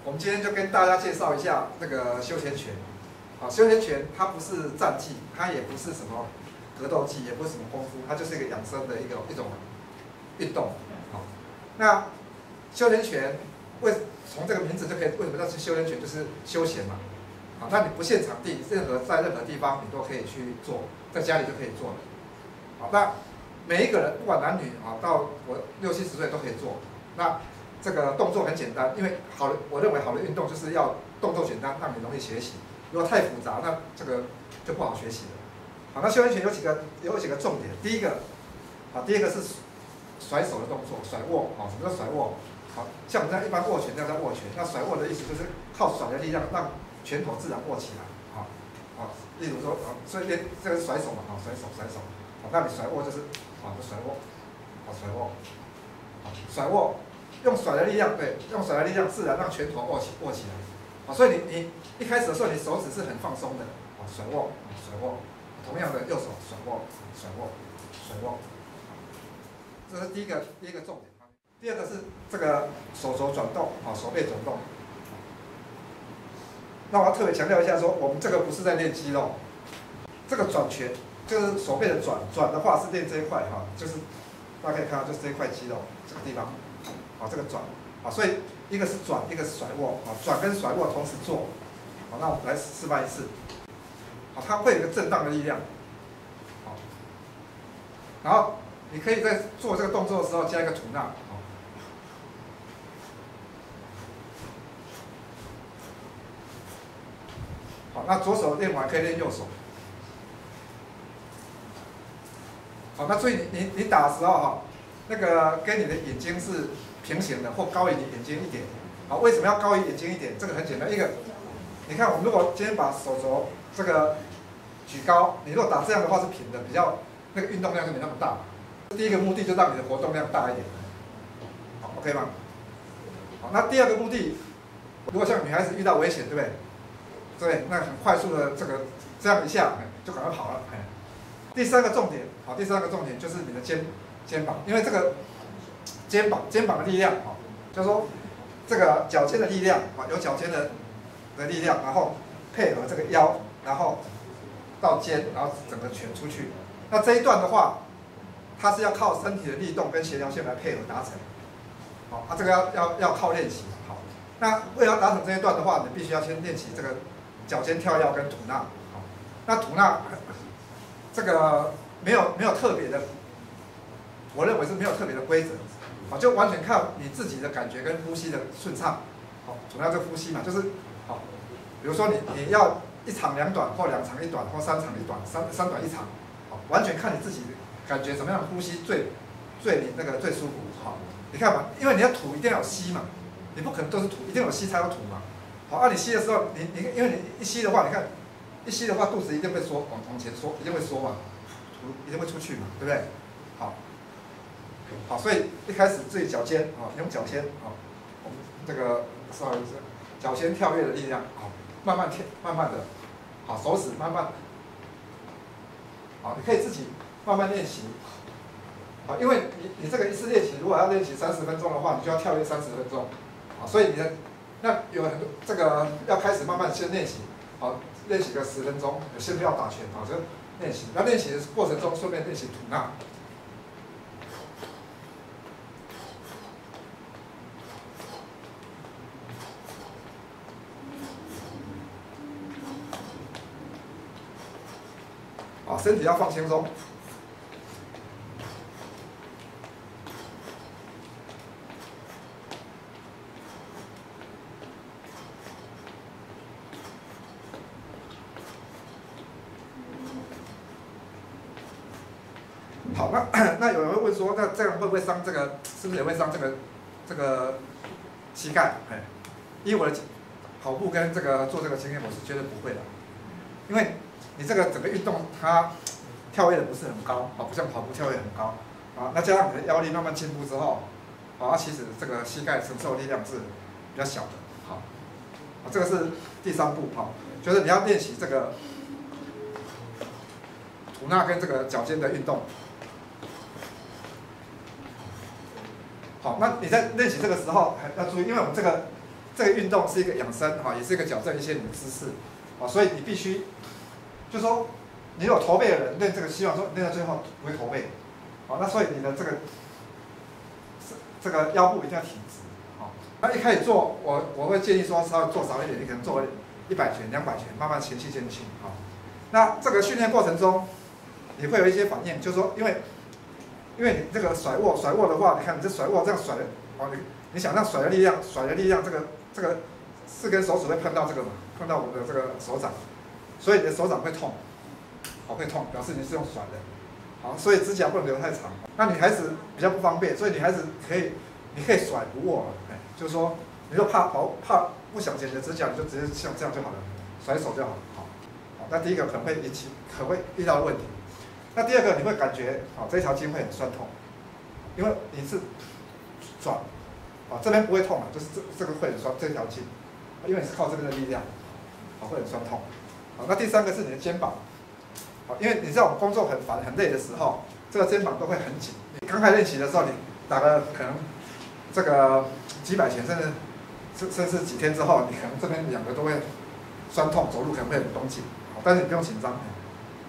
我们今天就跟大家介绍一下这个休闲拳。啊，休闲拳它不是战技，它也不是什么格斗技，也不是什么功夫，它就是一个养生的一种运动。好，那休闲拳从这个名字就可以，为什么叫休闲拳？就是休闲嘛。好，那你不限场地，在任何地方你都可以去做，在家里就可以做了。好，那每一个人不管男女啊，到我60、70岁都可以做。那这个动作很简单，因为我认为好的运动就是要动作简单，让你容易学习。如果太复杂，那这个就不好学习了。好，那休闲拳有几个重点。第一个是甩手的动作，甩握。好，什么叫甩握？好，像我们这样一般握拳，这样叫握拳。那甩握的意思就是靠甩的力量让拳头自然握起来。好，好，例如说，所以这个是甩手嘛，好，甩手。好，那你甩握就是，好，就甩握，好，甩握，好，甩握，用甩的力量，对，用甩的力量自然让拳头握起来。好，所以你一开始的时候，你手指是很放松的，好，甩握，甩握。同样的右手甩握，甩握，甩握。这是第一个重点。第二个是这个手肘转动，好，手背转动。那我要特别强调一下说，我们这个不是在练肌肉，这个转拳就是手背的转的话是练这一块哈，就是大家可以看到就是这一块肌肉这个地方，好，这个转，好，所以一个是转，一个是甩握，好，转跟甩握同时做，好，那我们来示范一次，好，它会有一个震荡的力量，好，然后你可以在做这个动作的时候加一个吐纳，好。好，那左手练完可以练右手。好，那注意你打的时候哈，那个跟你的眼睛是平行的，或高于你眼睛一点。好，为什么要高于眼睛一点？这个很简单，一个，你看我们如果今天把手肘这个举高，你如果打这样的话是平的，比较那个运动量就没那么大。第一个目的就让你的活动量大一点。好 ，OK 吗？好，那第二个目的，如果像女孩子遇到危险，对不对？对，那很快速的这样一下就赶快跑了。第三个重点，好，第三个重点就是你的肩膀，因为这个肩膀的力量，好，就是说这个脚尖的力量，啊，有脚尖的力量，然后配合这个腰，然后到肩，然后整个拳出去。那这一段的话，它是要靠身体的力动跟协调性来配合达成。好，这个要靠练习。好，那为了达成这一段的话，你必须要先练习这个脚尖跳跃跟吐纳。好，那吐纳这个没有特别的，我认为是没有特别的规则。好，就完全靠你自己的感觉跟呼吸的顺畅。好，吐纳这呼吸嘛，就是好，比如说你要1长2短，或2长1短，或3长1短，3短1长。好，完全看你自己感觉怎么样的呼吸最舒服。好，你看嘛，因为你要吐一定要有吸嘛，你不可能都是吐，一定有吸才有吐嘛。好，你吸的时候，因为你一吸的话，你看一吸的话，肚子一定会缩，往前缩，一定会缩嘛，吐一定会出去嘛，对不对？好，所以一开始注意脚尖啊，用脚尖啊，我们这个不好意思，脚尖跳跃的力量，好，慢慢的，好，手指慢慢，好，你可以自己慢慢练习。好，因为你这个一次练习，如果要练习30分钟的话，你就要跳跃30分钟。好，所以那有很多这个要开始慢慢先练习。好，练习个10分钟，先不要打拳，好，就练习。那练习的过程中，顺便练习吐纳。好，身体要放轻松。好，那有人会问说，那这样会不会伤这个？是不是也会伤这个膝盖？以我的跑步跟做这个经验，我是绝对不会的，因为你这个整个运动它跳跃的不是很高，不像跑步跳跃很高，那加上你的腰力慢慢进步之后，其实这个膝盖承受力量是比较小的。好，这个是第3步，就是你要练习这个吐纳跟这个脚尖的运动。好，那你在练习这个时候要注意，因为我们这这个运动是一个养生哈，也是一个矫正一些你的姿势，啊，所以你必须，就说你有驼背的人练这个，希望说练到最后不会驼背，好，那所以你的这个腰部一定要挺直，好，那一开始做我会建议说稍微做少一点，你可能做100拳、200拳，慢慢前进，好，那这个训练过程中你会有一些反应，就是说因为你这个甩握的话，你看你这甩握这样甩的，哦，你想让甩的力量，这个4根手指会碰到这个嘛，碰到我的这个手掌，所以你的手掌会痛，好会痛，表示你是用甩的，好，所以指甲不能留太长。那女孩子比较不方便，所以女孩子你可以甩不握，就是说你就怕不想剪你的指甲，你就直接像这样就好了，甩手就好了，好，那第一个可能会遇到问题。那第二个你会感觉，这条筋会很酸痛，因为你是转，这边不会痛就是这个会很酸，这条筋，因为你是靠这边的力量，会很酸痛。那第三个是你的肩膀，因为你在我们工作很烦很累的时候，这个肩膀都会很紧。你刚开始练习的时候，你打了可能这个几百拳，甚至几天之后，你可能这边2个都会酸痛，走路可能会很绷紧，但是你不用紧张，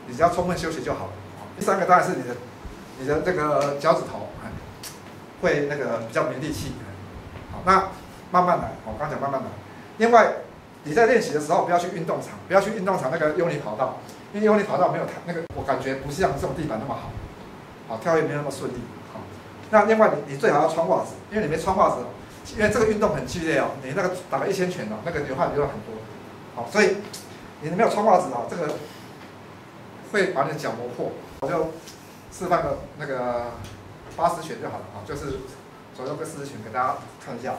你只要充分休息就好了。第三个当然是你的这个脚趾头，会那个比较没力气，好，那慢慢来，我刚讲慢慢来。另外，你在练习的时候不要去运动场，不要去运动场那个用力跑道，因为用力跑道没有那个，我感觉不像这种地板那么好，好跳跃没有那么顺利，好。那另外你最好要穿袜子，因为你没穿袜子，因为这个运动很剧烈哦，你那个打了1000拳那个流汗流了很多，好，所以你没有穿袜子这个会把你的脚磨破。我就示范个那个80拳就好了，就是左右各40拳给大家看一下。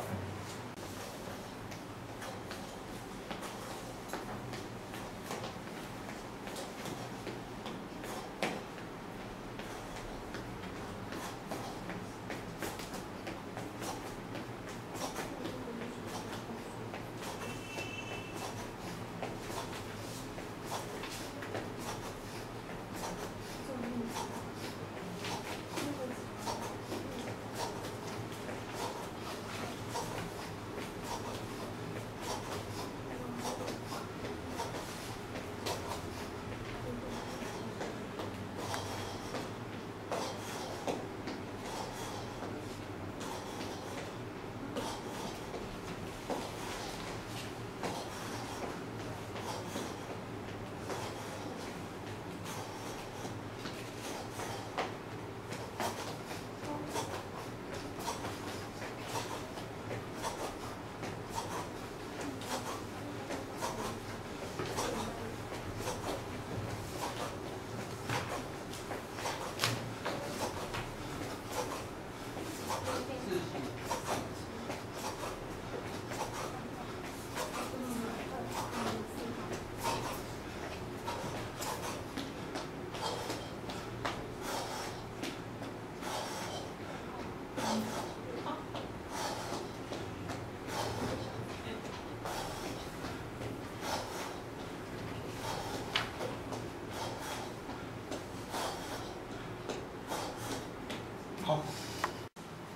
好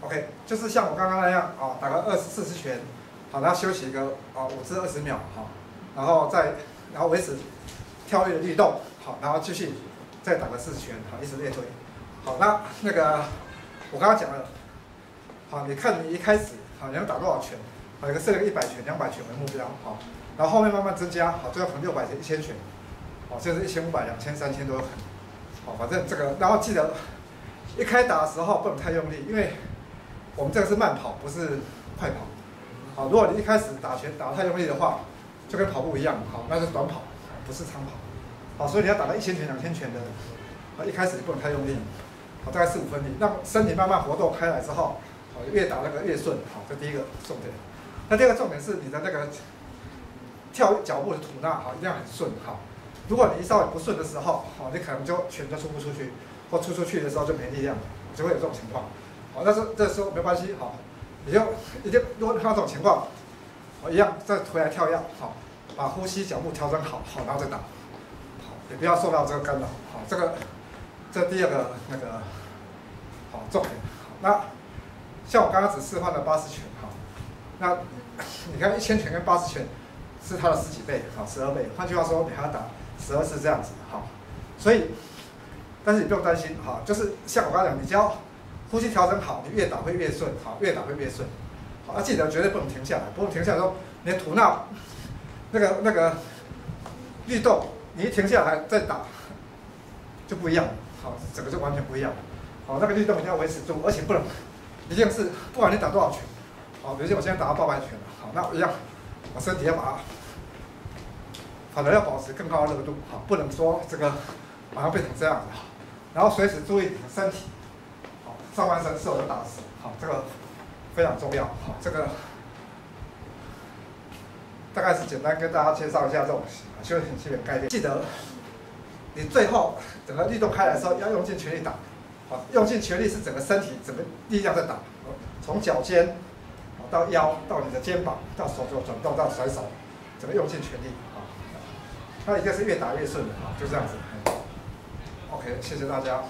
，OK， 就是像我刚刚那样打个40拳，好，然后休息个5至20秒，好，然后维持跳跃的律动，好，然后继续再打个40拳，好，一直练推，好，那个我刚刚讲了，好，你看你一开始好你要打多少拳，好，设了100拳、200拳为目标，好，然后后面慢慢增加，好，最后可能600拳、1000拳，好，甚至1500、2000、3000都有可能，好，反正这个，然后记得。一开打的时候不能太用力，因为我们这个是慢跑，不是快跑。好，如果你一开始打拳打得太用力的话，就跟跑步一样，好，那是短跑，不是长跑。好，所以你要打到1000拳、2000拳的，一开始你不能太用力，好，大概4、5分力，让身体慢慢活动开来之后，好，越打那个越顺，好，这第一个重点。那第二个重点是你的那个跳脚步的吐纳，好，一定要很顺，好。如果你稍微不顺的时候，好，你可能就拳就出不出去。或出去的时候就没力量，就会有这种情况。好，但是这时候没关系，好，你就如果看到这种情况，好，一样再回来跳跃，好，把呼吸、脚步调整好，好，然后再打，好，也不要受到这个干扰，好，这第二个那个好重点。好，那像我刚刚只示范了80拳，好，那你看1000拳跟80拳是它的10几倍，好，12倍。换句话说，你还要打12次这样子，好。所以，但是你不用担心，好，就是像我刚才讲，你只要呼吸调整好，你越打会越顺，好，越打会越顺。好，要记得绝对不能停下来，不能停下来说你的吐纳那个律动，你一停下来再打就不一样了，好，整个就完全不一样了。好，那个律动一定要维持住，而且不能一定是不管你打多少拳，好，比如说我现在打到爆拍拳了，好，那我一样，我身体要把它，反而要保持更高的热度，好，不能说这个马上变成这样子，然后随时注意你的身体，好，上半身是否有打实，好，这个非常重要，好，这个大概是简单跟大家介绍一下这种休闲基本概念。记得你最后整个律动开来的时候，要用尽全力打，好，用尽全力是整个身体整个力量在打，从脚尖到腰到你的肩膀到手肘转动到甩手，整个用尽全力，好，那一定是越打越顺的，好，就这样子。OK， 谢谢大家。